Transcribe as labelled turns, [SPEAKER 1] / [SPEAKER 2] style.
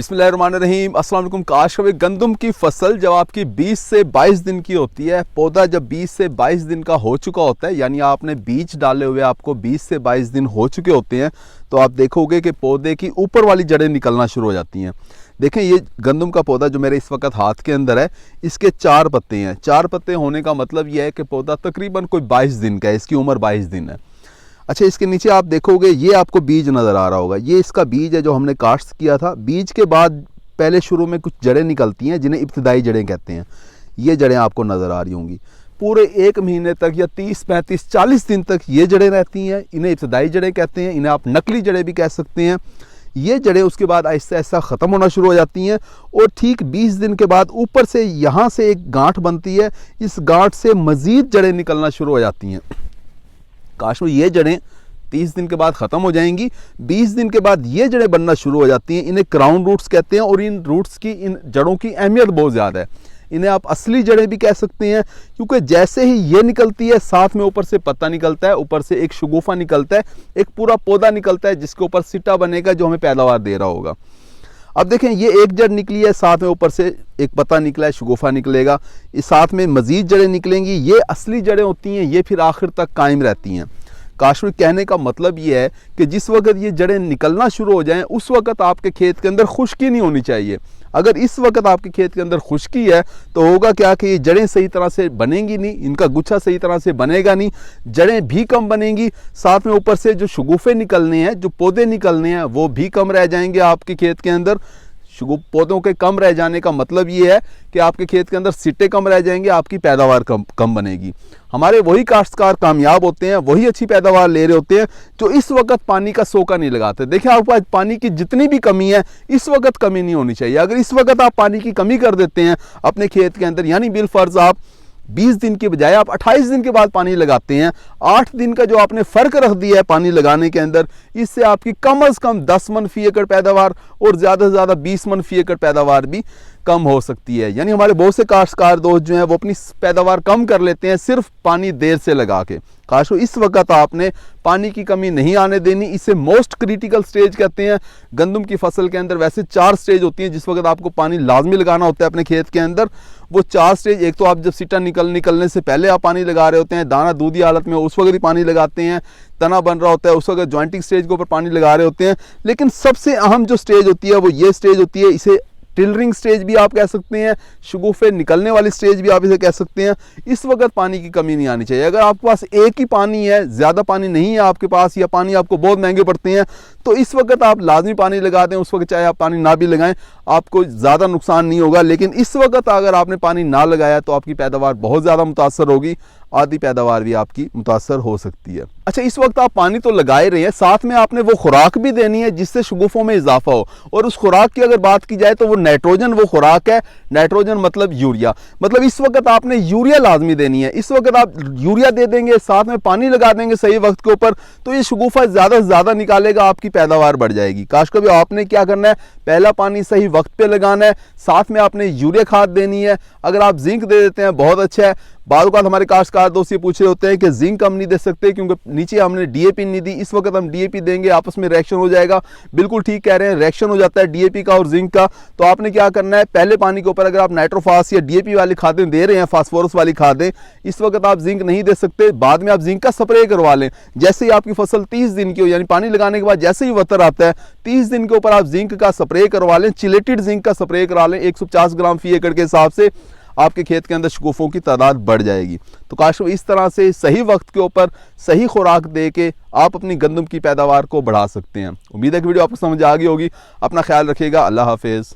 [SPEAKER 1] बिस्मिल्लाहिर्रहमानिर्रहीम। अस्सलाम वालेकुम। काश कभी गंदम की फसल जब आपकी 20 से 22 दिन की होती है, पौधा जब 20 से 22 दिन का हो चुका होता है, यानी आपने बीज डाले हुए आपको 20 से 22 दिन हो चुके होते हैं, तो आप देखोगे कि पौधे की ऊपर वाली जड़ें निकलना शुरू हो जाती हैं। देखें, ये गंदम का पौधा जो मेरे इस वक्त हाथ के अंदर है, इसके 4 पत्ते हैं। 4 पत्ते होने का मतलब ये है कि पौधा तकरीबन कोई 22 दिन का है, इसकी उम्र 22 दिन है। अच्छा, इसके नीचे आप देखोगे ये आपको बीज नज़र आ रहा होगा, ये इसका बीज है जो हमने कास्ट किया था। बीज के बाद पहले शुरू में कुछ जड़ें निकलती हैं जिन्हें इब्तिदाई जड़ें कहते हैं। ये जड़ें आपको नज़र आ रही होंगी। पूरे 1 महीने तक या 30, 35, 40 दिन तक ये जड़ें रहती हैं। इन्हें इब्तिदाई जड़ें कहते हैं, इन्हें आप नकली जड़ें भी कह सकते हैं। ये जड़ें उसके बाद आहिस्ता आहिस्ता ख़त्म होना शुरू हो जाती हैं और ठीक 20 दिन के बाद ऊपर से यहाँ से एक गांठ बनती है। इस गांठ से मज़ीद जड़ें निकलना शुरू हो जाती हैं। काश ये जड़ें 30 दिन के बाद ख़त्म हो जाएंगी। 20 दिन के बाद ये जड़ें बनना शुरू हो जाती हैं। इन्हें क्राउन रूट्स कहते हैं और इन रूट्स की, इन जड़ों की अहमियत बहुत ज़्यादा है। इन्हें आप असली जड़ें भी कह सकते हैं, क्योंकि जैसे ही ये निकलती है साथ में ऊपर से पत्ता निकलता है, ऊपर से एक शगुफा निकलता है, एक पूरा पौधा निकलता है जिसके ऊपर सिट्टा बनेगा जो हमें पैदावार दे रहा होगा। अब देखें, ये एक जड़ निकली है, साथ में ऊपर से एक पत्ता निकला है, शगुफा निकलेगा, इस साथ में मज़ीद जड़ें निकलेंगी। ये असली जड़ें होती हैं, ये फिर आखिर तक कायम रहती हैं। काशवी कहने का मतलब ये है कि जिस वक्त ये जड़ें निकलना शुरू हो जाएं, उस वक्त आपके खेत के अंदर खुश्की नहीं होनी चाहिए। अगर इस वक्त आपके खेत के अंदर खुश्की है तो होगा क्या कि ये जड़ें सही तरह से बनेंगी नहीं, इनका गुच्छा सही तरह से बनेगा नहीं, जड़ें भी कम बनेंगी, साथ में ऊपर से जो शगुफे निकलने हैं, जो पौधे निकलने हैं, वो भी कम रह जाएंगे आपके खेत के अंदर। पौधों के कम रह जाने का मतलब ये है कि आपके खेत के अंदर सिट्टे कम रह जाएंगे, आपकी पैदावार कम बनेगी। हमारे वही काश्तकार कामयाब होते हैं, वही अच्छी पैदावार ले रहे होते हैं जो इस वक्त पानी का सोका नहीं लगाते। देखिए, आपके पास पानी की जितनी भी कमी है, इस वक्त कमी नहीं होनी चाहिए। अगर इस वक्त आप पानी की कमी कर देते हैं अपने खेत के अंदर, यानी बिलफर्ज आप 20 दिन की बजाय आप 28 दिन के बाद पानी लगाते हैं, 8 दिन का जो आपने फ़र्क रख दिया है पानी लगाने के अंदर, इससे आपकी कम अज़ कम 10 मन फी एकड़ पैदावार और ज़्यादा से ज़्यादा 20 मन फी एकड़ पैदावार भी कम हो सकती है। यानी हमारे बहुत से काश्तकार दोस्त जो हैं वो अपनी पैदावार कम कर लेते हैं सिर्फ पानी देर से लगा के। काश इस वक्त आपने पानी की कमी नहीं आने देनी। इसे मोस्ट क्रिटिकल स्टेज कहते हैं। गंदम की फसल के अंदर वैसे 4 स्टेज होती हैं जिस वक्त आपको पानी लाजमी लगाना होता है अपने खेत के अंदर। वो 4 स्टेज, एक तो आप जब सिट्टा निकलने से पहले आप पानी लगा रहे होते हैं, दाना दूधी हालत में उस वक्त ही पानी लगाते हैं, तना बन रहा होता है उस वक्त जॉइंटिंग स्टेज के ऊपर पानी लगा रहे होते हैं। लेकिन सबसे अहम जो स्टेज होती है वो ये स्टेज होती है, इसे टिलरिंग स्टेज भी आप कह सकते हैं, शगुफे निकलने वाली स्टेज भी आप इसे कह सकते हैं। इस वक्त पानी की कमी नहीं आनी चाहिए। अगर आपके पास एक ही पानी है, ज़्यादा पानी नहीं है आपके पास, या पानी आपको बहुत महंगे पड़ते हैं, तो इस वक्त आप लाजमी पानी लगा दें। उस वक्त चाहे आप पानी ना भी लगाएं, आपको ज़्यादा नुकसान नहीं होगा। लेकिन इस वक्त अगर आपने पानी ना लगाया तो आपकी पैदावार बहुत ज़्यादा मुतासर होगी, आधी पैदावार भी आपकी मुतासर हो सकती है। अच्छा, इस वक्त आप पानी तो लगा ही रहे हैं, साथ में आपने वो खुराक भी देनी है जिससे शगुफों में इजाफा हो। और उस खुराक की अगर बात की जाए तो वो नाइट्रोजन वो खुराक है। नाइट्रोजन मतलब यूरिया, मतलब इस वक्त आपने यूरिया लाजमी देनी है। इस वक्त आप यूरिया दे देंगे, साथ में पानी लगा देंगे सही वक्त के ऊपर, तो ये शगुफा ज़्यादा से ज़्यादा निकालेगा, आपकी पैदावार बढ़ जाएगी। काश कभी आपने क्या करना है, पहला पानी सही वक्त पे लगाना है, साथ में आपने यूरिया खाद देनी है। अगर आप जिंक दे देते हैं बहुत अच्छा है। बाद बात हमारे काश्तकार दोस्त ये पूछ रहे होते हैं कि जिंक हम नहीं दे सकते क्योंकि नीचे हमने डीएपी नहीं दी, इस वक्त हम डीएपी देंगे, आपस में रिएक्शन हो जाएगा। बिल्कुल ठीक कह रहे हैं, रिएक्शन हो जाता है डीएपी का और जिंक का। तो आपने क्या करना है, पहले पानी के ऊपर अगर आप नाइट्रोफास या डीएपी वाली खादें दे रहे हैं, फास्फोरस वाली खादें, इस वक्त आप जिंक नहीं दे सकते। बाद में आप जिंक का स्प्रे करवा लें। जैसे ही आपकी फसल 30 दिन की हो, यानी पानी लगाने के बाद जैसे ही वतर आता है, 30 दिन के ऊपर आप जिंक का स्प्रे करवा लें, चिलेटेड जिंक का स्प्रे करा लें 150 ग्राम फी एकड़ के हिसाब से। आपके खेत के अंदर शगुफों की तादाद बढ़ जाएगी। तो काश इस तरह से सही वक्त के ऊपर सही खुराक दे के आप अपनी गंदम की पैदावार को बढ़ा सकते हैं। उम्मीद है कि वीडियो आपको समझ आ गई होगी। अपना ख्याल रखिएगा। अल्लाह हाफिज़।